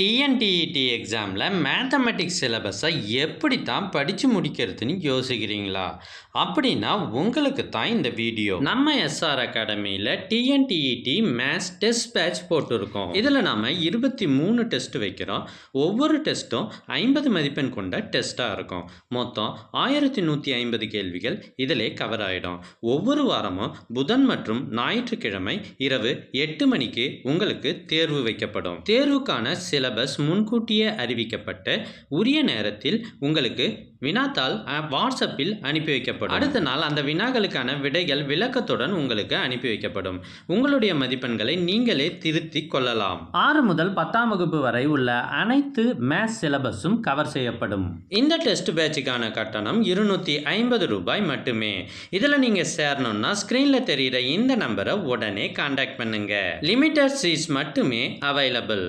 TNTET எக்ஸாமில் mathematics சிலபஸை எப்படி தான் படித்து முடிக்கிறதுன்னு யோசிக்கிறீங்களா? அப்படின்னா உங்களுக்கு தான் இந்த வீடியோ. நம்ம எஸ்ஆர் அகாடமியில் டிஎன்டிஇடி மேத்ஸ் டெஸ்ட் பேட்ச் போட்டிருக்கோம். இதில் நாம் 23 டெஸ்ட் வைக்கிறோம். ஒவ்வொரு டெஸ்ட்டும் 50 மதிப்பெண் கொண்ட டெஸ்ட்டாக இருக்கும். மொத்தம் 1150 கேள்விகள் இதிலே கவர் ஆகிடும். ஒவ்வொரு வாரமும் புதன் மற்றும் ஞாயிற்றுக்கிழமை இரவு 8 மணிக்கு உங்களுக்கு தேர்வு வைக்கப்படும். தேர்வுக்கான சிலபஸ் முன்கூட்டியே அறிவிக்கப்பட்டு உரிய நேரத்தில் உங்களுக்கு வினாத்தாள் வாட்ஸ்அப்பில் அனுப்பி வைக்கப்படும். அடுத்த நாள் அந்த வினாக்களுக்கான விடைகள் விளக்கத்துடன் உங்களுக்கு அனுப்பி வைக்கப்படும். உங்களுடைய மதிப்பெண்களை நீங்களே திருத்தி கொள்ளலாம். 6 முதல் 10ஆம் வகுப்பு வரை உள்ள அனைத்து மேத்ஸ் சிலபஸும் கவர் செய்யப்படும். இந்த டெஸ்ட் பேட்சுக்கான கட்டணம் 250 ரூபாய் மட்டுமே. இதில் நீங்கள் சேரணும்னா ஸ்க்ரீனில் தெரிகிற இந்த நம்பரை உடனே கான்டாக்ட் பண்ணுங்க. லிமிட்டட் சீட்ஸ் மட்டுமே அவைலபிள்.